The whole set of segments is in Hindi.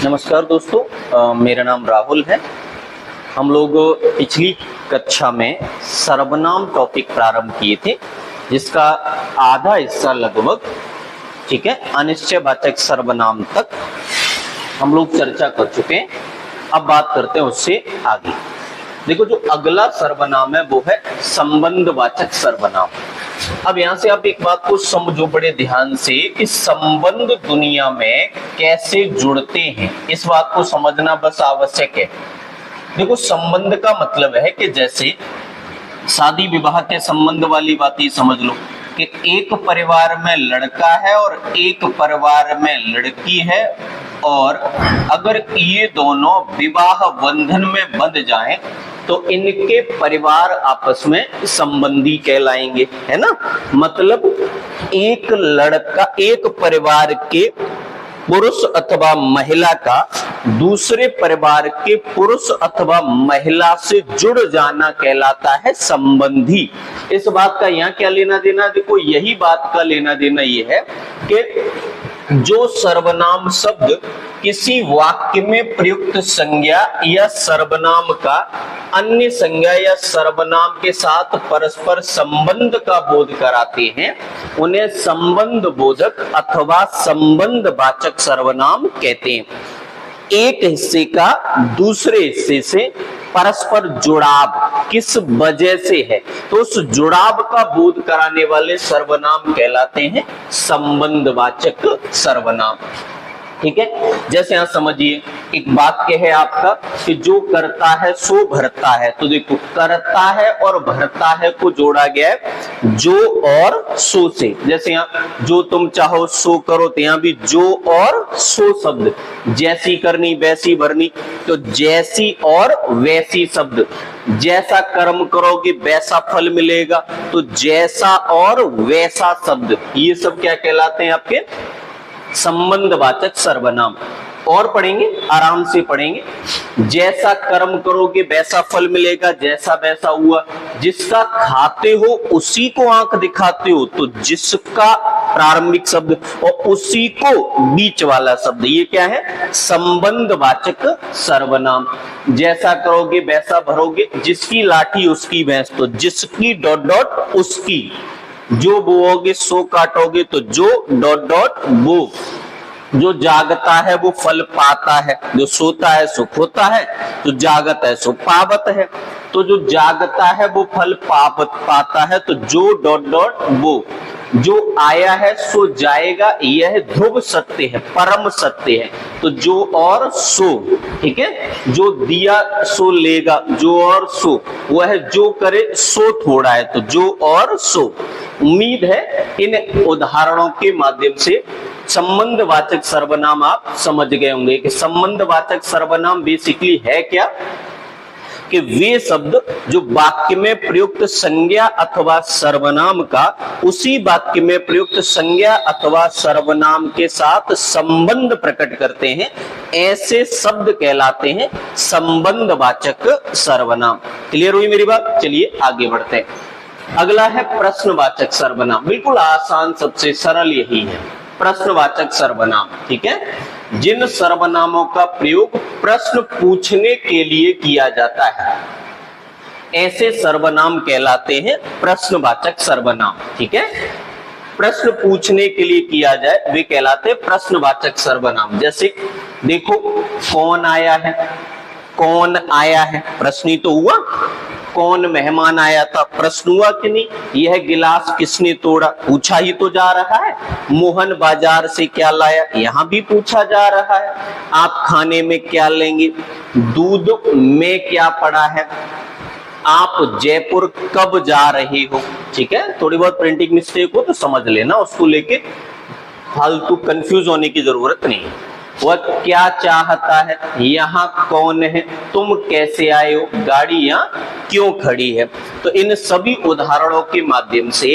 नमस्कार दोस्तों, मेरा नाम राहुल है। हम लोग पिछली कक्षा में सर्वनाम टॉपिक प्रारंभ किए थे, जिसका आधा हिस्सा लगभग ठीक है अनिश्चयवाचक सर्वनाम तक हम लोग चर्चा कर चुके हैं। अब बात करते हैं उससे आगे। देखो, जो अगला सर्वनाम है वो है संबंधवाचक सर्वनाम। अब यहां से आप एक बात को समझो बड़े ध्यान से कि संबंध दुनिया में कैसे जुड़ते हैं, इस बात को समझना बस आवश्यक है। देखो, संबंध का मतलब है कि जैसे शादी विवाह के संबंध वाली बात ही समझ लो कि एक परिवार में लड़का है और एक परिवार में लड़की है, और अगर ये दोनों विवाह बंधन में बंध जाएं तो इनके परिवार आपस में संबंधी कहलाएंगे, है ना। मतलब एक लड़का, एक परिवार के पुरुष अथवा महिला का दूसरे परिवार के पुरुष अथवा महिला से जुड़ जाना कहलाता है संबंधी। इस बात का यहाँ क्या लेना देना, देखो यही बात का लेना देना ये है कि जो सर्वनाम शब्द किसी वाक्य में प्रयुक्त संज्ञा या सर्वनाम का अन्य संज्ञा या सर्वनाम के साथ परस्पर संबंध का बोध कराते हैं, उन्हें संबंध बोधक अथवा संबंधवाचक सर्वनाम कहते हैं। एक हिस्से का दूसरे हिस्से से परस्पर जुड़ाव किस वजह से है, तो उस जुड़ाव का बोध कराने वाले सर्वनाम कहलाते हैं संबंधवाचक सर्वनाम। ठीक है, जैसे यहां समझिए एक वाक्य है आपका कि जो करता है सो भरता है। तो देखो, करता है और भरता है को जोड़ा गया है जो और सो से। जैसे यहाँ जो तुम चाहो सो करो, तो यहाँ भी जो और सो शब्द, जैसी करनी वैसी भरनी, तो जैसी और वैसी शब्द, जैसा कर्म करोगे वैसा फल मिलेगा, तो जैसा और वैसा शब्द, ये सब क्या कहलाते हैं आपके संबंधवाचक सर्वनाम। और पढ़ेंगे, आराम से पढ़ेंगे। जैसा कर्म करोगे वैसा फल मिलेगा, जैसा वैसा हुआ। जिसका खाते हो उसी को आंख दिखाते हो, तो जिसका प्रारंभिक शब्द और उसी को बीच वाला शब्द, ये क्या है संबंधवाचक सर्वनाम। जैसा करोगे वैसा भरोगे, जिसकी लाठी उसकी भैंस, तो जिसकी डॉट डॉट उसकी, जो बोओगे सो काटोगे, तो जो डॉट डॉट वो, जो जागता है वो फल पाता है, जो सोता है सो खोता है, जो जागत है सो पावत है। तो जो जागता है वो फल पाता है, तो जो डॉट डॉट वो, जो आया है सो जाएगा, यह ध्रुव सत्य है, परम सत्य है। तो जो और सो, ठीक है, जो दिया सो लेगा, जो और सो, वह जो करे सो थोड़ा है, तो जो और सो। उम्मीद है इन उदाहरणों के माध्यम से संबंधवाचक सर्वनाम आप समझ गए होंगे कि संबंधवाचक सर्वनाम बेसिकली है क्या, कि वे शब्द जो वाक्य में प्रयुक्त संज्ञा अथवा सर्वनाम का उसी वाक्य में प्रयुक्त संज्ञा अथवा सर्वनाम के साथ संबंध प्रकट करते हैं, ऐसे शब्द कहलाते हैं संबंधवाचक सर्वनाम। क्लियर हुई मेरी बात? चलिए आगे बढ़ते हैं। अगला है प्रश्नवाचक सर्वनाम। बिल्कुल आसान, सबसे सरल यही है प्रश्नवाचक सर्वनाम। ठीक है, जिन सर्वनामों का प्रयोग प्रश्न पूछने के लिए किया जाता है, ऐसे सर्वनाम कहलाते हैं प्रश्नवाचक सर्वनाम। ठीक है, प्रश्न पूछने के लिए किया जाए वे कहलाते हैं प्रश्नवाचक सर्वनाम। जैसे देखो, कौन आया है, कौन आया है, प्रश्न ही तो हुआ। कौन मेहमान आया था, प्रश्न हुआ कि नहीं। यह गिलास किसने तोड़ा, पूछा ही तो जा रहा है। मोहन बाजार से क्या लाया, यहाँ भी पूछा जा रहा है। आप खाने में क्या लेंगे, दूध में क्या पड़ा है। आप जयपुर कब जा रहे हो। ठीक है, थोड़ी बहुत प्रिंटिंग मिस्टेक हो तो समझ लेना, उसको लेके फालतू कंफ्यूज होने की जरूरत नहीं है। वह क्या चाहता है, यहाँ कौन है, तुम कैसे आए हो, गाड़ी यहाँ क्यों खड़ी है। तो इन सभी उदाहरणों के माध्यम से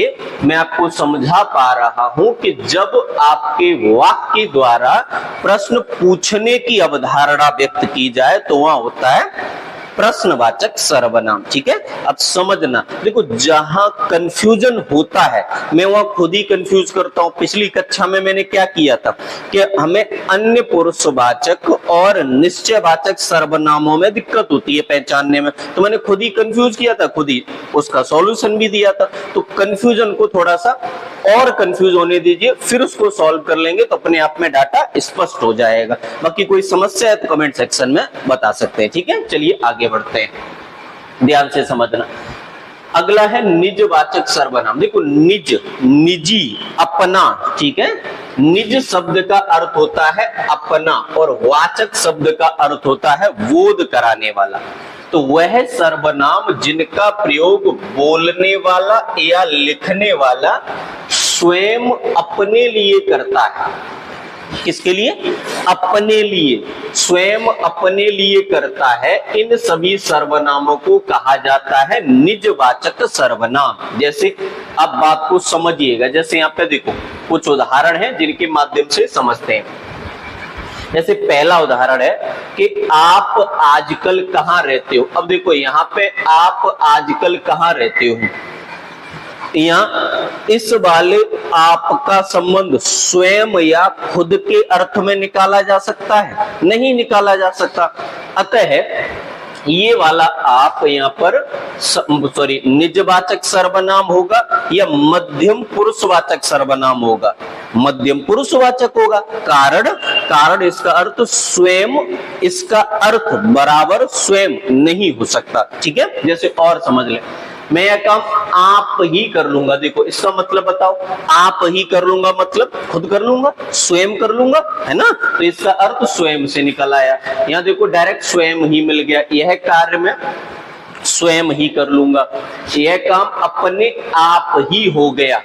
मैं आपको समझा पा रहा हूं कि जब आपके वाक्य द्वारा प्रश्न पूछने की अवधारणा व्यक्त की जाए तो वहां होता है प्रश्नवाचक सर्वनाम। ठीक है, अब समझना, देखो जहां कंफ्यूजन होता है मैं वहां खुद ही कंफ्यूज करता हूं। पिछली कक्षा में मैंने क्या किया था कि हमें अन्य पुरुषवाचक और निश्चयवाचक सर्वनामों में दिक्कत होती है पहचानने में, तो मैंने खुद ही कंफ्यूज किया था, खुद ही उसका सॉल्यूशन भी दिया था। तो कंफ्यूजन को थोड़ा सा और कंफ्यूज होने दीजिए, फिर उसको सॉल्व कर लेंगे तो अपने आप में डाटा स्पष्ट हो जाएगा। बाकी कोई समस्या है तो कमेंट सेक्शन में बता सकते हैं। ठीक है, चलिए आगे बढ़ते हैं, ध्यान से समझना। अगला है निजवाचक सर्वनाम। देखो निज, निजी, अपना। ठीक है, निज शब्द का अर्थ होता है अपना और वाचक शब्द का अर्थ होता है बोध कराने वाला। तो वह सर्वनाम जिनका प्रयोग बोलने वाला या लिखने वाला स्वयं अपने लिए करता है। किसके लिए? अपने लिए, स्वयं अपने लिए करता है। इन सभी सर्वनामों को कहा जाता है निजवाचक सर्वनाम। जैसे अब बात को समझिएगा, जैसे यहाँ पे देखो कुछ उदाहरण हैं जिनके माध्यम से समझते हैं। जैसे पहला उदाहरण है कि आप आजकल कहाँ रहते हो। अब देखो यहाँ पे आप आजकल कहाँ रहते हो, यहाँ इस वाले आपका संबंध स्वयं या खुद के अर्थ में निकाला जा सकता है? नहीं निकाला जा सकता। अतः ये वाला आप यहाँ पर सॉरी निजवाचक सर्वनाम होगा या मध्यम पुरुषवाचक सर्वनाम होगा? मध्यम पुरुषवाचक होगा। कारण इसका अर्थ स्वयं, इसका अर्थ बराबर स्वयं नहीं हो सकता। ठीक है, जैसे और समझ ले, मैं यह काम आप ही कर लूंगा। देखो इसका मतलब बताओ, आप ही कर लूंगा मतलब खुद कर लूंगा, स्वयं कर लूंगा, है ना? तो इसका अर्थ स्वयं से निकल आया। यहाँ देखो डायरेक्ट स्वयं ही मिल गया। यह कार्य में स्वयं ही कर लूंगा, यह काम अपने आप ही हो गया।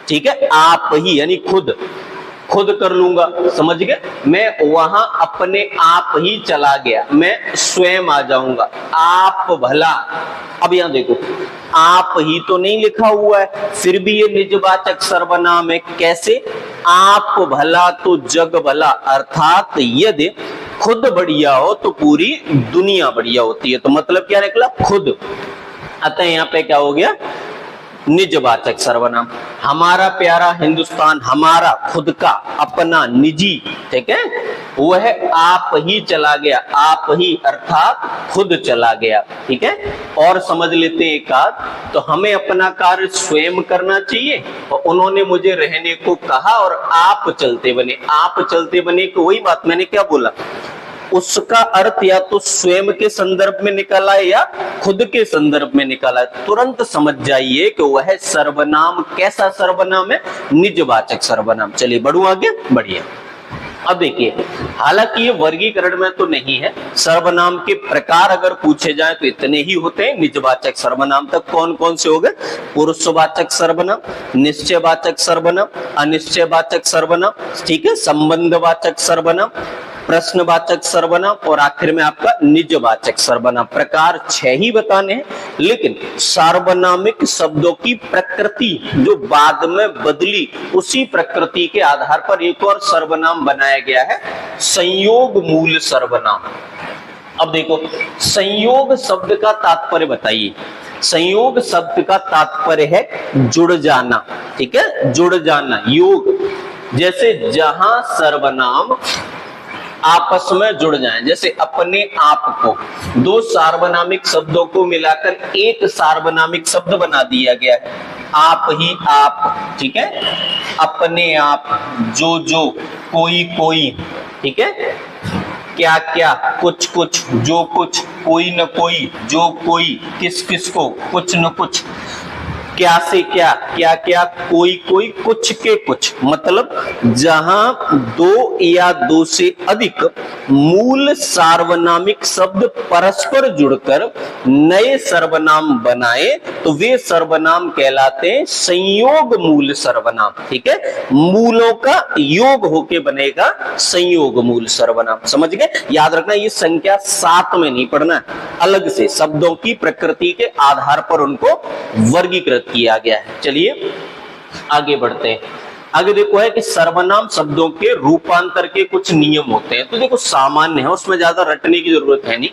ठीक है, आप ही यानी खुद कर लूंगा, समझ गए? मैं वहां अपने आप ही चला गया, मैं स्वयं आ जाऊंगा। आप भला, अब यहां देखो आप ही तो नहीं लिखा हुआ है, फिर भी ये निजवाचक सर्वनाम है। कैसे? आप भला तो जग भला, अर्थात यदि खुद बढ़िया हो तो पूरी दुनिया बढ़िया होती है। तो मतलब क्या निकला? खुद। अतः यहाँ पे क्या हो गया? निजवाचक सर्वनाम। हमारा प्यारा हिंदुस्तान, हमारा खुद का, अपना, निजी। ठीक है, वह आप ही चला गया, आप ही अर्थात खुद चला गया। ठीक है, और समझ लेते हैं एक आध। तो हमें अपना कार्य स्वयं करना चाहिए और उन्होंने मुझे रहने को कहा और आप चलते बने। आप चलते बने को वही बात मैंने क्या बोला, उसका अर्थ या तो स्वयं के संदर्भ में निकाला है या खुद के संदर्भ में निकाला है। तुरंत समझ जाइए कि वह सर्वनाम कैसा सर्वनाम है? निजवाचक सर्वनाम। चलिए बढ़ू आगे, बढ़िए। अब देखिए, हालांकि ये वर्गीकरण में तो नहीं है, सर्वनाम के प्रकार अगर पूछे जाए तो इतने ही होते हैं। निजवाचक सर्वनाम तक कौन कौन से हो गए? पुरुषवाचक सर्वनाम, निश्चयवाचक सर्वनाम, अनिश्चयवाचक सर्वनाम, ठीक है, संबंधवाचक सर्वनाम, प्रश्नवाचक सर्वनाम और आखिर में आपका निजवाचक सर्वनाम। प्रकार 6 ही बताने हैं, लेकिन सार्वनामिक शब्दों की प्रकृति जो बाद में बदली, उसी प्रकृति के आधार पर एक और सर्वनाम बनाया गया है, संयोग मूल सर्वनाम। अब देखो, संयोग शब्द का तात्पर्य बताइए। संयोग शब्द का तात्पर्य है जुड़ जाना। ठीक है, जुड़ जाना, योग। जैसे जहां सर्वनाम आपस में जुड़ जाएं, जैसे अपने आप को दो सार्वनामिक शब्दों को मिलाकर एक सार्वनामिक शब्द बना दिया गया है, आप ही आप। ठीक है, अपने आप, जो जो, कोई कोई। ठीक है, क्या क्या, कुछ कुछ, जो कुछ, कोई न कोई, जो कोई, किस किस को, कुछ न कुछ, क्या से क्या, क्या क्या, कोई कोई, कुछ के कुछ। मतलब जहां दो या दो से अधिक मूल सार्वनामिक शब्द परस्पर जुड़कर नए सर्वनाम बनाए तो वे सर्वनाम कहलाते हैं संयोग मूल सर्वनाम। ठीक है, मूलों का योग होके बनेगा संयोग मूल सर्वनाम। समझ गए? याद रखना, ये संख्या 7 में नहीं पढ़ना, अलग से शब्दों की प्रकृति के आधार पर उनको वर्गीकृत किया गया है। चलिए आगे बढ़ते हैं। आगे देखो है कि सर्वनाम शब्दों के रूपांतर के कुछ नियम होते हैं। तो देखो सामान्य है, उसमें ज्यादा रटने की जरूरत है नहीं।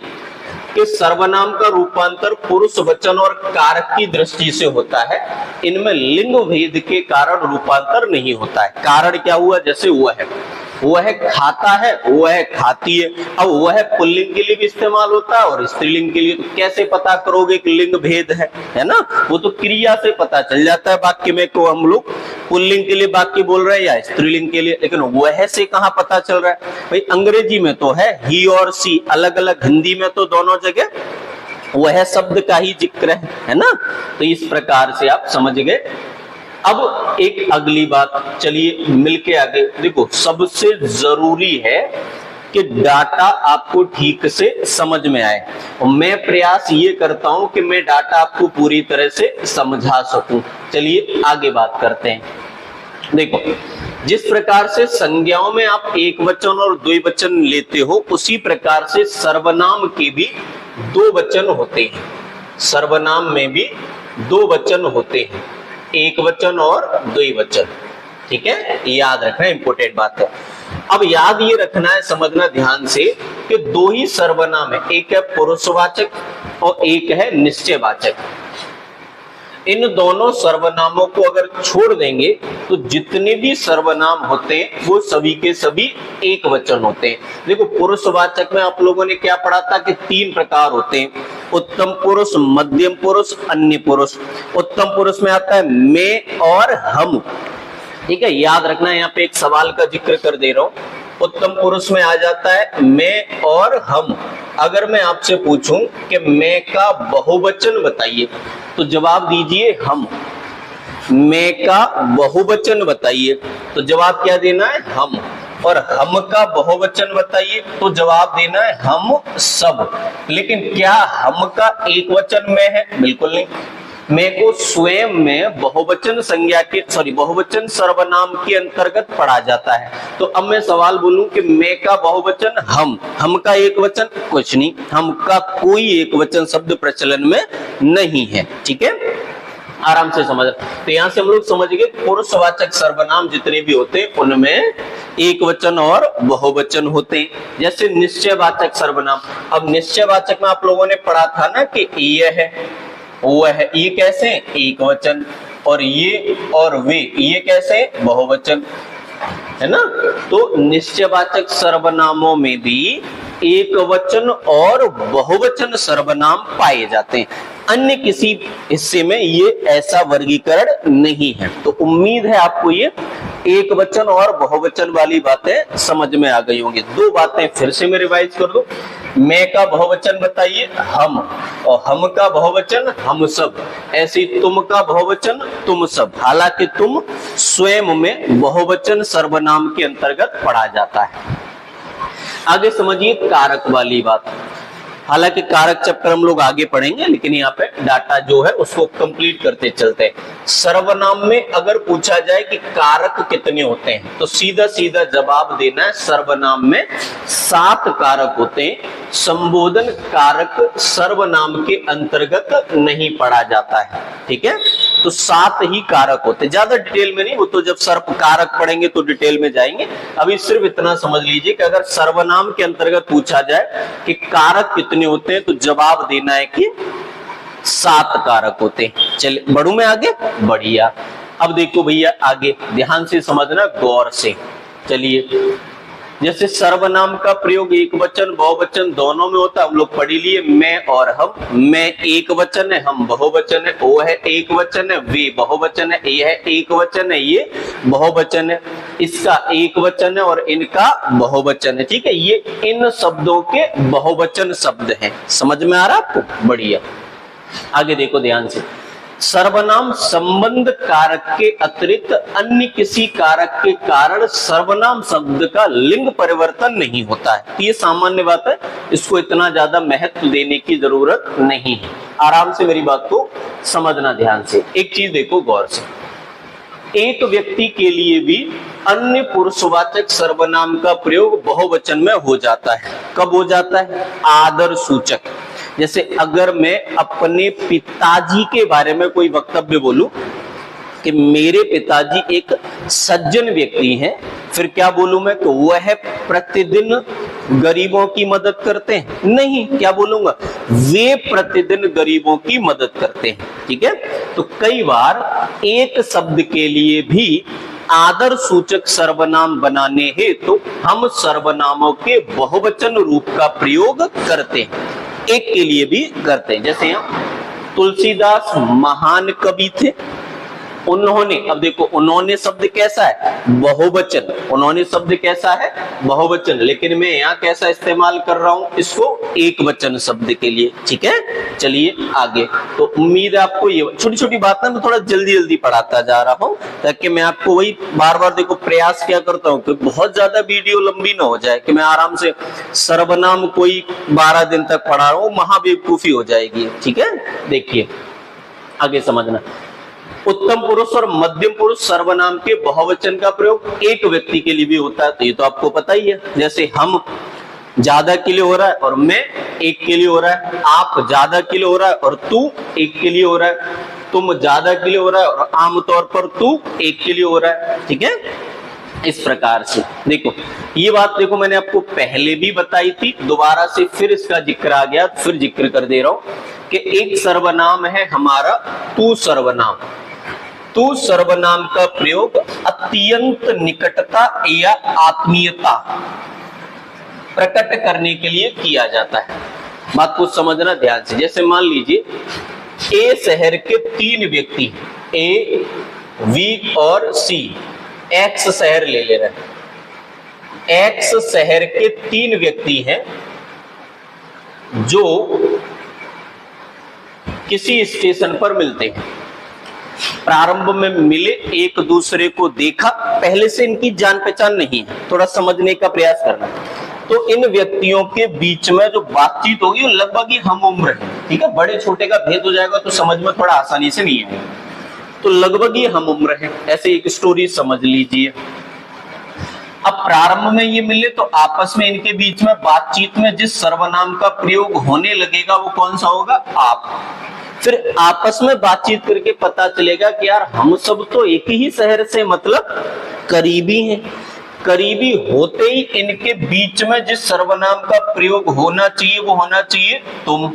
कि सर्वनाम का रूपांतर पुरुष वचन और कारक की दृष्टि से होता है। इनमें लिंग भेद के कारण रूपांतर नहीं होता है। कारण क्या हुआ, जैसे वह खाता है, वह खाती है। अब वह पुल्लिंग के लिए भी इस्तेमाल होता है और स्त्रीलिंग के लिए, तो कैसे पता करोगे कि लिंग भेद है ना? वो तो क्रिया से पता चल जाता है वाक्य में को हम लोग पुल्लिंग के लिए वाक्य बोल रहे हैं या स्त्रीलिंग के लिए, लेकिन वह से कहाँ पता चल रहा है भाई? अंग्रेजी में तो है ही और सी अलग अलग, हिंदी में तो दोनों जगह वह शब्द का ही जिक्र है ना? तो इस प्रकार से आप समझ गए। अब एक अगली बात, चलिए मिलके आगे देखो। सबसे जरूरी है कि डाटा आपको ठीक से समझ में आए, और मैं प्रयास ये करता हूं कि मैं डाटा आपको पूरी तरह से समझा सकूं। चलिए आगे बात करते हैं। देखो, जिस प्रकार से संज्ञाओं में आप एक वचन और द्विवचन लेते हो, उसी प्रकार से सर्वनाम के भी दो वचन होते हैं। सर्वनाम में भी दो वचन होते हैं, एक वचन और द्विवचन। ठीक है, याद रखना, इंपोर्टेंट बात है। अब याद ये रखना है, समझना ध्यान से कि दो ही सर्वनाम है, एक है पुरुषवाचक और एक है निश्चयवाचक। इन दोनों सर्वनामों को अगर छोड़ देंगे तो जितने भी सर्वनाम होते हैं वो सभी के सभी एक वचन होते हैं। देखो, पुरुषवाचक में आप लोगों ने क्या पढ़ा था कि तीन प्रकार होते हैं, उत्तम पुरुष, मध्यम पुरुष, अन्य पुरुष। उत्तम पुरुष में आता है मैं और हम। ठीक है, याद रखना, यहाँ पे एक सवाल का जिक्र कर दे रहा हूं। उत्तम पुरुष में आ जाता है मैं और हम। अगर मैं आपसे पूछूं कि मैं का बहुवचन बताइए, तो जवाब दीजिए हम। मैं का बहुवचन बताइए, तो जवाब क्या देना है, हम। और हम का बहुवचन बताइए, तो जवाब देना है हम सब। लेकिन क्या हम का एक वचन में है? बिल्कुल नहीं। मैं को स्वयं में बहुवचन संज्ञा के बहुवचन सर्वनाम के अंतर्गत पढ़ा जाता है। तो अब मैं सवाल बोलूं कि मैं का बहुवचन हम का एक वचन कुछ नहीं, हम का कोई एक वचन शब्द प्रचलन में नहीं है। ठीक है, आराम से समझ। तो यहां से हम लोग समझ गए पुरुषवाचक सर्वनाम जितने भी होते हैं उनमें एक वचन और बहुवचन होते हैं। जैसे निश्चयवाचक सर्वनाम, अब निश्चयवाचक में आप लोगों ने पढ़ा था ना कि ये है वो है, ये कैसे एक वचन, और ये और वे ये कैसे बहुवचन, है ना? तो निश्चयवाचक सर्वनामों में भी एक वचन और बहुवचन सर्वनाम पाए जाते हैं। अन्य किसी हिस्से में ये ऐसा वर्गीकरण नहीं है। तो उम्मीद है आपको ये एक वचन और बहुवचन वाली बातें समझ में आ गई होंगी। दो बातें फिर से मैं रिवाइज कर दूं। मैं का बहुवचन बताइए हम, और हम का बहुवचन हम सब। ऐसे तुम का बहुवचन तुम सब। हालांकि तुम स्वयं में बहुवचन सर्वनाम के अंतर्गत पढ़ा जाता है। आगे समझिए कारक वाली बात। हालांकि कारक चैप्टर हम लोग आगे पढ़ेंगे, लेकिन यहाँ पे डाटा जो है उसको कंप्लीट करते चलते हैं। सर्वनाम में अगर पूछा जाए कि कारक कितने होते हैं, तो सीधा सीधा जवाब देना है सर्वनाम में 7 कारक होते हैं। संबोधन कारक सर्वनाम के अंतर्गत नहीं पढ़ा जाता है। ठीक है, तो 7 ही कारक होते हैं, ज्यादा डिटेल में नहीं, वो तो जब सर्व कारक पढ़ेंगे तो डिटेल में जाएंगे। अभी सिर्फ इतना समझ लीजिए कि अगर सर्वनाम के अंतर्गत पूछा जाए कि कारक कितने होते हैं, तो जवाब देना है कि 7 कारक होते हैं। चलिए बढ़ूं मैं आगे, बढ़िया। अब देखो भैया आगे ध्यान से समझना, गौर से। चलिए, जैसे सर्वनाम का प्रयोग एक वचन बहुवचन दोनों में होता है, हम लोग पढ़ लिए मैं और हम। मैं एक वचन है, हम बहुवचन है, वो है एक वचन है, वे बहुवचन है, ये है एक वचन है, ये बहुवचन है। इसका एक वचन है और इनका बहुवचन है। ठीक है, ये इन शब्दों के बहुवचन शब्द हैं। समझ में आ रहा आपको? बढ़िया। आगे देखो ध्यान से। सर्वनाम संबंध कारक के अतिरिक्त अन्य किसी कारक के कारण सर्वनाम शब्द का लिंग परिवर्तन नहीं होता है। ये सामान्य बात है, इसको इतना ज्यादा महत्व देने की जरूरत नहीं है। आराम से मेरी बात को समझना ध्यान से। एक चीज देखो गौर से, एक व्यक्ति के लिए भी अन्य पुरुषवाचक सर्वनाम का प्रयोग बहुवचन में हो जाता है। कब हो जाता है? आदर सूचक। जैसे अगर मैं अपने पिताजी के बारे में कोई वक्तव्य बोलूं कि मेरे पिताजी एक सज्जन व्यक्ति हैं, फिर क्या बोलूं मैं? तो वह प्रतिदिन गरीबों की मदद करते हैं? नहीं। क्या बोलूंगा, वे प्रतिदिन गरीबों की मदद करते हैं। ठीक है, तो कई बार एक शब्द के लिए भी आदर सूचक सर्वनाम बनाने हेतु हम सर्वनामों के बहुवचन रूप का प्रयोग करते हैं, एक के लिए भी करते हैं। जैसे यहाँ तुलसीदास महान कवि थे, उन्होंने, अब देखो उन्होंने शब्द कैसा है, बहुवचन, उन्होंने शब्द कैसा है, बहुवचन, लेकिन मैं यहाँ कैसा इस्तेमाल कर रहा हूं इसको, एक वचन शब्द के लिए। ठीक है, चलिए आगे। तो उम्मीद है आपको ये छोटी छोटी बातें मैं थोड़ा जल्दी जल्दी पढ़ाता जा रहा हूं, ताकि मैं आपको वही बार बार, देखो प्रयास क्या करता हूं कि बहुत ज्यादा वीडियो लंबी ना हो जाए, कि मैं आराम से सर्वनाम कोई 12 दिन तक पढ़ा रहा हूं, महाबेवकूफी हो जाएगी। ठीक है, देखिए आगे समझना। उत्तम पुरुष और मध्यम पुरुष सर्वनाम के बहुवचन का प्रयोग एक व्यक्ति के लिए भी होता है, तो ये तो आपको पता ही है। जैसे हम ज्यादा के लिए हो रहा है और मैं एक के लिए हो रहा है, आप ज्यादा के लिए हो रहा है और तू एक के लिए हो रहा है, तुम ज्यादा के लिए हो रहा है और आमतौर पर तू एक के लिए हो रहा है। ठीक है, इस प्रकार से देखो, ये बात देखो मैंने आपको पहले भी बताई थी, दोबारा से फिर इसका जिक्र आ गया, फिर जिक्र कर दे रहा हूं कि एक सर्वनाम है हमारा तू सर्वनाम। तू सर्वनाम का प्रयोग अत्यंत निकटता या आत्मीयता प्रकट करने के लिए किया जाता है। बात को समझना ध्यान से। जैसे मान लीजिए ए शहर के 3 व्यक्ति, ए, बी और सी, एक्स शहर ले ले रहे हैं। एक्स शहर के 3 व्यक्ति हैं जो किसी स्टेशन पर मिलते हैं। प्रारंभ में मिले, एक दूसरे को देखा, पहले से इनकी जान पहचान नहीं है, थोड़ा समझने का प्रयास करना। तो इन व्यक्तियों के बीच में जो बातचीत होगी वो लगभग ही हम उम्र है। ठीक है, बड़े छोटे का भेद हो जाएगा तो समझ में थोड़ा आसानी से नहीं आएगा, तो लगभग ही हम उम्र है, ऐसे एक स्टोरी समझ लीजिए। अब प्रारंभ में ये मिले तो आपस में इनके बीच में बातचीत में जिस सर्वनाम का प्रयोग होने लगेगा वो कौन सा होगा, आप। फिर आपस में बातचीत करके पता चलेगा कि यार हम सब तो एक ही शहर से, मतलब करीबी हैं। करीबी होते ही इनके बीच में जिस सर्वनाम का प्रयोग होना चाहिए वो होना चाहिए तुम।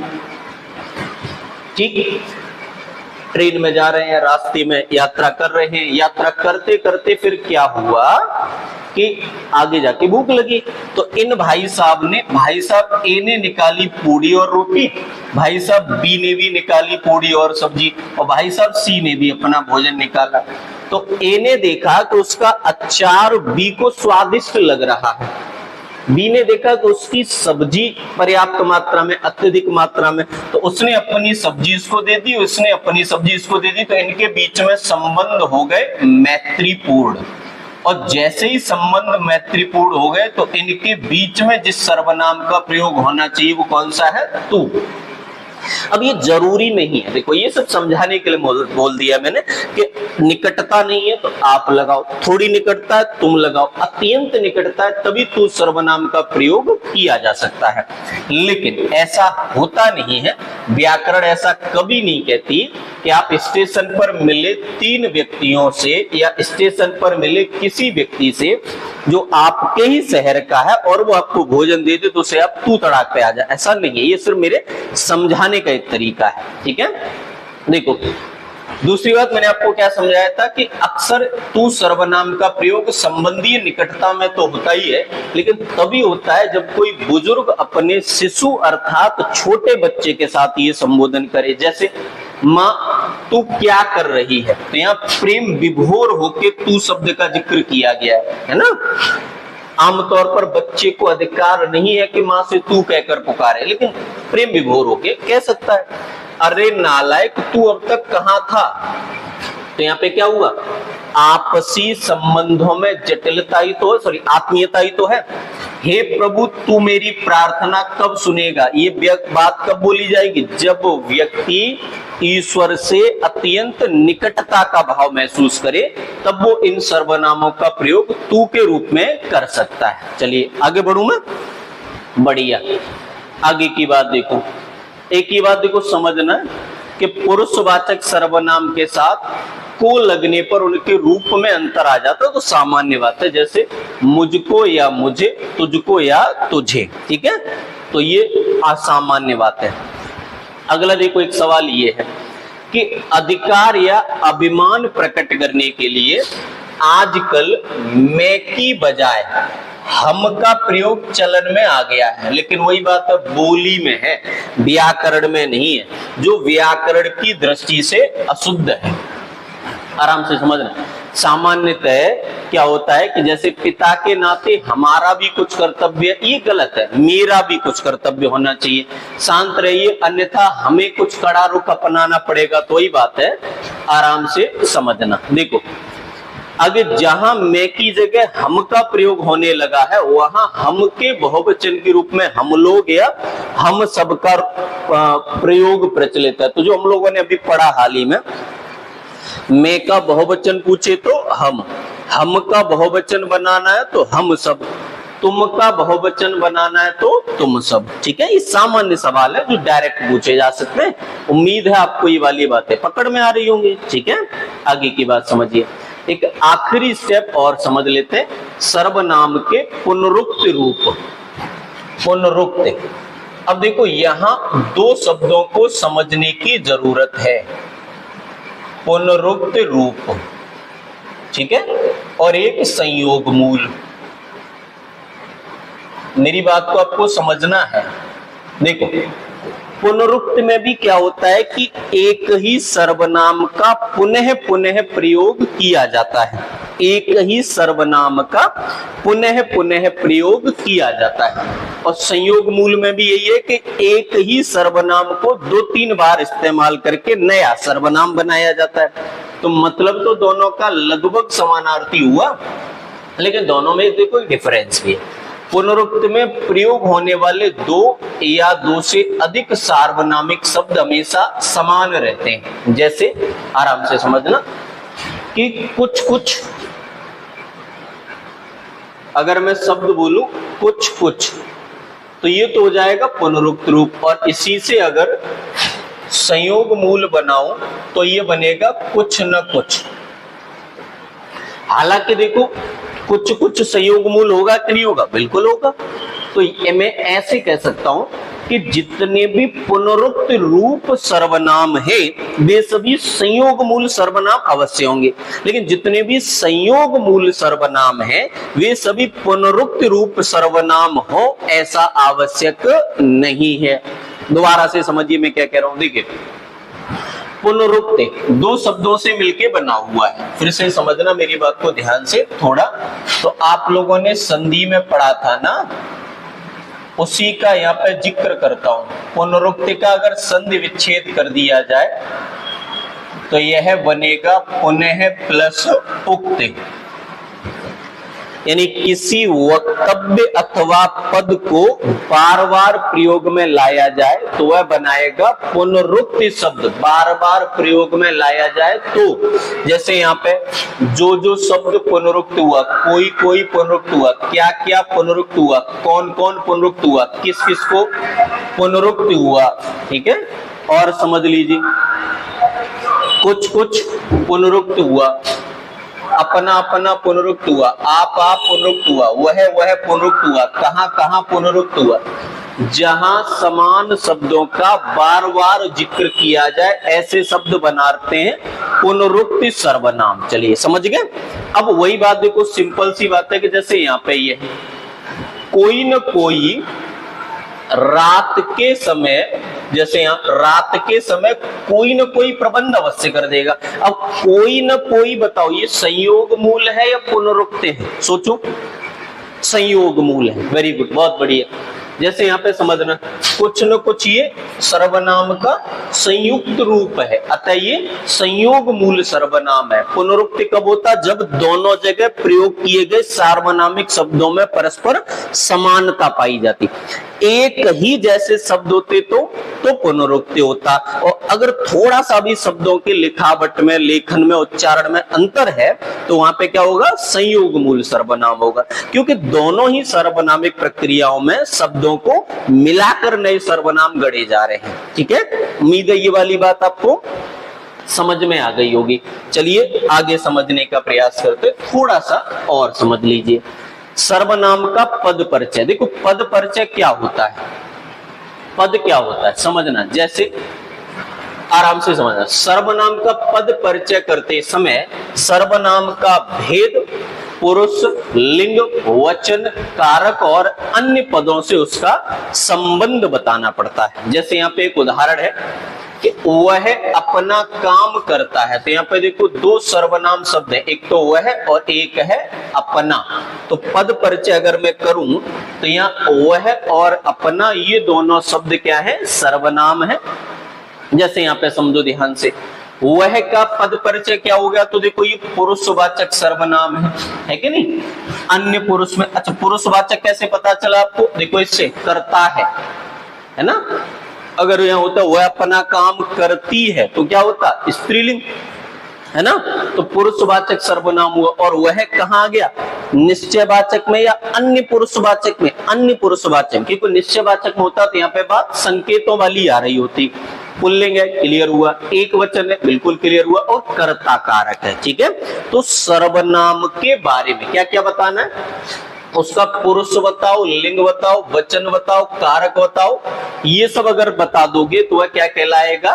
ठीक, ट्रेन में जा रहे हैं, रास्ते में यात्रा कर रहे हैं, यात्रा करते करते फिर क्या हुआ कि आगे जाके भूख लगी, तो इन भाई साहब ए ने निकाली पूड़ी और रोटी, भाई साहब बी ने भी निकाली पूड़ी और सब्जी, और भाई साहब सी ने भी अपना भोजन निकाला। तो ए ने देखा कि उसका अचार बी को स्वादिष्ट लग रहा है, बी ने देखा कि उसकी सब्जी पर्याप्त मात्रा में, अत्यधिक मात्रा में, तो उसने अपनी सब्जी इसको दे दी, उसने अपनी सब्जी इसको दे दी, तो इनके बीच में संबंध हो गए मैत्रीपूर्ण। और जैसे ही संबंध मैत्रीपूर्ण हो गए तो इनके बीच में जिस सर्वनाम का प्रयोग होना चाहिए वो कौन सा है, तू। अब ये जरूरी नहीं है, देखो ये सब समझाने के लिए बोल दिया मैंने कि निकटता नहीं है तो आप लगाओ, थोड़ी निकटता है तुम लगाओ, अत्यंत निकटता है तभी तू सर्वनाम का प्रयोग किया जा सकता है। लेकिन ऐसा होता नहीं है, व्याकरण ऐसा कभी नहीं कहती कि आप स्टेशन पर मिले 3 व्यक्तियों से या स्टेशन पर मिले किसी व्यक्ति से जो आपके ही शहर का है और वो आपको भोजन दे दे तो उसे आप तू तड़ाक पे आ जाए, ऐसा नहीं है। ये सिर्फ मेरे समझाने का एक तरीका है। ठीक है, देखो दूसरी बात मैंने आपको क्या समझाया था कि अक्सर तू सर्वनाम का प्रयोग संबंधीय निकटता में तो होता ही है, लेकिन तभी होता है जब कोई बुजुर्ग अपने शिशु अर्थात छोटे बच्चे के साथ ये संबोधन करे। जैसे माँ तू क्या कर रही है, तो यहाँ प्रेम विभोर होके तू शब्द का जिक्र किया गया है ना। आमतौर पर बच्चे को अधिकार नहीं है कि माँ से तू कहकर पुकारे, लेकिन प्रेम विभोर होके कह सकता है, अरे नालायक तू अब तक कहाँ था। तो यहाँ पे क्या हुआ, आपसी संबंधों में जटिलता ही तो, आत्मीयता ही तो है। हे प्रभु तू मेरी प्रार्थना कब सुनेगा, ये बात कब बोली जाएगी, जब व्यक्ति ईश्वर से अत्यंत निकटता का भाव महसूस करे, तब वो इन सर्वनामों का प्रयोग तू के रूप में कर सकता है। चलिए आगे बढ़ूं मैं, बढ़िया। आगे की बात देखो, एक ही बात देखो समझना कि पुरुषवाचक सर्वनाम के साथ को लगने पर उनके रूप में अंतर आ जाता है तो सामान्य बात है, जैसे मुझको या मुझे, तुझको या तुझे, ठीक है, तो ये असामान्य बात है। अगला देखो, एक सवाल ये है कि अधिकार या अभिमान प्रकट करने के लिए आजकल मैं की बजाय हम का प्रयोग चलन में आ गया है, लेकिन वही बात है बोली में है, व्याकरण में नहीं है, जो व्याकरण की दृष्टि से अशुद्ध है। आराम से समझना। सामान्यतः क्या होता है कि जैसे पिता के नाते हमारा भी कुछ कर्तव्य, ये गलत है, मेरा भी कुछ कर्तव्य होना चाहिए, शांत रहिए, अन्यथा हमें कुछ कड़ा रुख अपनाना पड़ेगा, तो वही बात है, आराम से समझना। देखो, अगर जहां मैं की जगह हम का प्रयोग होने लगा है, वहां हम के बहुवचन के रूप में हम लोग या हम सब का प्रयोग प्रचलित है। तो जो हम लोगों ने अभी पढ़ा हाल ही में, मैं का बहुवचन पूछे तो हम का बहुवचन बनाना है तो हम सब, तुम का बहुवचन बनाना है तो तुम सब, ठीक है। ये सामान्य सवाल है जो डायरेक्ट पूछे जा सकते हैं। उम्मीद है आपको ये वाली बातें पकड़ में आ रही होंगी, ठीक है। आगे की बात समझिए। एक आखिरी स्टेप और समझ लेते हैं, सर्वनाम के पुनरुक्त रूप। पुनरुक्त, अब देखो यहां दो शब्दों को समझने की जरूरत है, पुनरुक्त रूप, ठीक है, और एक संयोग मूल। मेरी बात को आपको समझना है। देखो, पुनरुक्त में भी क्या होता है कि एक ही सर्वनाम का पुनः पुनः प्रयोग किया जाता है, एक ही सर्वनाम का पुनः पुनः प्रयोग किया जाता है। और संयोग मूल में भी यही है कि एक ही सर्वनाम को 2-3 बार इस्तेमाल करके नया सर्वनाम बनाया जाता है। तो मतलब तो दोनों का लगभग समानार्थी हुआ, लेकिन दोनों में देखो डिफरेंस भी है। पुनरुक्त में प्रयोग होने वाले 2 या 2 से अधिक सार्वनामिक शब्द हमेशा समान रहते हैं। जैसे, आराम से समझना कि कुछ कुछ, अगर मैं शब्द बोलूं कुछ कुछ, तो ये तो हो जाएगा पुनरुक्त रूप, और इसी से अगर संयोग मूल बनाऊं तो ये बनेगा कुछ न कुछ। हालांकि देखो, कुछ कुछ संयोग मूल होगा कि नहीं होगा? बिल्कुल होगा। तो ये मैं ऐसे कह सकता हूं कि जितने भी पुनरुक्त रूप सर्वनाम है वे सभी संयोग मूल सर्वनाम अवश्य होंगे, लेकिन जितने भी संयोग मूल सर्वनाम है वे सभी पुनरुक्त रूप सर्वनाम हो ऐसा आवश्यक नहीं है। दोबारा से समझिए मैं क्या कह रहा हूं। देखिए, पुनरुक्त 2 शब्दों से मिलके बना हुआ है। फिर से समझना मेरी बात को ध्यान से थोड़ा। तो आप लोगों ने संधि में पढ़ा था ना, उसी का यहाँ पे जिक्र करता हूं। पुनरुक्त का अगर संधि विच्छेद कर दिया जाए तो यह बनेगा पुनः प्लस उक्त, यानी किसी वक्तव्य अथवा पद को बार बार प्रयोग में लाया जाए तो वह बनाएगा पुनरुक्त शब्द। बार बार प्रयोग में लाया जाए तो, जैसे यहाँ पे जो जो शब्द पुनरुक्त हुआ, कोई कोई पुनरुक्त हुआ, क्या क्या पुनरुक्त हुआ, कौन कौन पुनरुक्त हुआ, किस किस को पुनरुक्त हुआ, ठीक है। और समझ लीजिए, कुछ कुछ पुनरुक्त हुआ, अपना अपना पुनरुक्त हुआ, आप पुनरुक्त हुआ, वह पुनरुक्त हुआ, कहां कहां पुनरुक्त हुआ। जहां समान शब्दों का बार बार जिक्र किया जाए ऐसे शब्द बनाते हैं पुनरुक्त सर्वनाम। चलिए समझ गए। अब वही बात देखो, सिंपल सी बात है कि जैसे यहाँ पे ये कोई न कोई रात के समय, जैसे यहाँ रात के समय कोई न कोई प्रबंध अवश्य कर देगा। अब कोई न कोई, बताओ ये संयोग मूल है या पुनरुक्त है? सोचो, संयोग मूल है। वेरी गुड, बहुत बढ़िया। जैसे यहाँ पे समझना, कुछ न कुछ ये सर्वनाम का संयुक्त रूप है, अतः ये संयोग मूल सर्वनाम है। पुनरुक्त कब होता? जब दोनों जगह प्रयोग किए गए सार्वनामिक शब्दों में परस्पर समानता पाई जाती। एक ही जैसे शब्द होते तो पुनरुक्त होता, और अगर थोड़ा सा भी शब्दों के लिखावट में, लेखन में, उच्चारण में अंतर है तो वहां पे क्या होगा? संयोग मूल सर्वनाम होगा, क्योंकि दोनों ही सर्वनामिक प्रक्रियाओं में शब्दों को मिलाकर नए सर्वनाम गढ़े जा रहे हैं। ठीक है, उम्मीद है ये वाली बात आपको समझ में आ गई होगी। चलिए आगे समझने का प्रयास करते, थोड़ा सा और समझ लीजिए। सर्वनाम का पद परिचय। देखो पद परिचय क्या होता है, पद क्या होता है समझना, जैसे आराम से समझना। सर्वनाम का पद परिचय करते समय सर्वनाम का भेद, पुरुष, लिंग, वचन, कारक और अन्य पदों से उसका संबंध बताना पड़ता है। जैसे यहाँ पे एक उदाहरण है कि वह अपना काम करता है, तो यहाँ पे देखो दो सर्वनाम शब्द है, एक तो वह और एक है अपना। तो पद परिचय अगर मैं करूं तो यहाँ वह और अपना ये दोनों शब्द क्या है, सर्वनाम है। जैसे यहाँ पे समझो ध्यान से, वह का पद परिचय क्या हो गया, तो देखो ये पुरुषवाचक सर्वनाम है कि नहीं। अन्य पुरुष में, अच्छा पुरुषवाचक कैसे पता चला आपको, देखो इससे करता है ना। अगर यहाँ होता वह अपना काम करती है तो क्या होता, स्त्रीलिंग है ना। तो पुरुषवाचक सर्वनाम हुआ। और वह कहाँ आ गया, निश्चयवाचक में या अन्य पुरुषवाचक में, अन्य पुरुषवाचक। क्योंकि निश्चयवाचक में होता तो यहाँ पे बात संकेतों वाली आ रही होती। पुल्लिंग है, क्लियर हुआ। एक वचन है, बिल्कुल क्लियर हुआ। और कर्ता कारक है, ठीक है। तो सर्वनाम के बारे में क्या क्या बताना है, उसका पुरुष बताओ, लिंग बताओ, वचन बताओ, कारक बताओ। ये सब अगर बता दोगे तो वह क्या कहलाएगा,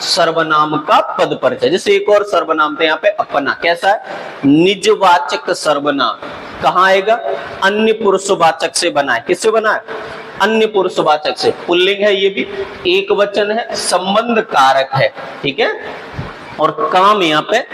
सर्वनाम का पद परिचय। जैसे एक और सर्वनाम थे यहाँ पे अपना, कैसा है, निजवाचक सर्वनाम। कहाँ आएगा, अन्य पुरुषवाचक से बना है। किससे बना है, अन्य पुरुषवाचक से। पुल्लिंग है, ये भी एक वचन है, संबंध कारक है, ठीक है। और काम यहाँ पे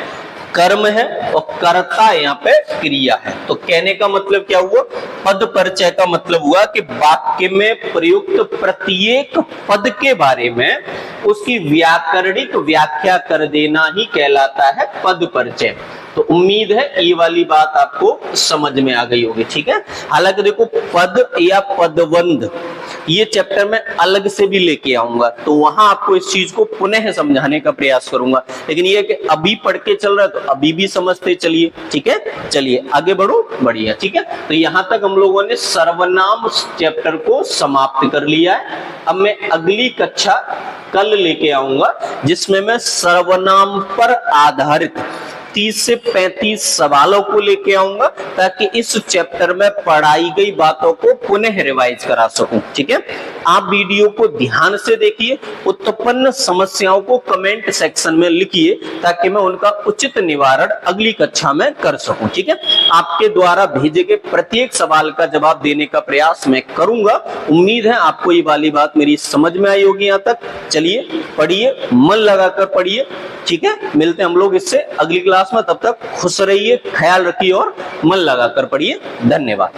कर्म है और कर्ता यहाँ पे क्रिया है। तो कहने का मतलब क्या हुआ, पद परिचय का मतलब हुआ कि वाक्य में प्रयुक्त प्रत्येक पद के बारे में उसकी व्याकरणिक व्याख्या कर देना ही कहलाता है पद परिचय। तो उम्मीद है ये वाली बात आपको समझ में आ गई होगी, ठीक है। हालांकि देखो पद या पदबंध ये चैप्टर में अलग से भी लेके आऊंगा, तो वहां आपको इस चीज को पुनः समझाने का प्रयास करूंगा। लेकिन ये कि अभी पढ़ के चल रहा है तो अभी भी समझते चलिए, ठीक है। चलिए आगे बढ़ो, बढ़िया, ठीक है। तो यहां तक हम लोगों ने सर्वनाम चैप्टर को समाप्त कर लिया है। अब मैं अगली कक्षा कल लेके आऊंगा जिसमें मैं सर्वनाम पर आधारित 30 से 35 सवालों को लेके आऊंगा, ताकि इस चैप्टर में पढ़ाई गई बातों को पुनः रिवाइज करा सकूं, ठीक है। आप वीडियो को ध्यान से देखिए, उत्पन्न समस्याओं को कमेंट सेक्शन में लिखिए, ताकि मैं उनका उचित निवारण अगली कक्षा में कर सकूं, ठीक है। आपके द्वारा भेजे गए प्रत्येक सवाल का जवाब देने का प्रयास मैं करूंगा। उम्मीद है आपको ये वाली बात मेरी समझ में आई होगी यहाँ तक। चलिए पढ़िए, मन लगाकर पढ़िए, ठीक है। मिलते हैं हम लोग इससे अगली क्लास में, तब तक खुश रहिए, ख्याल रखिए और मन लगाकर पढ़िए। धन्यवाद।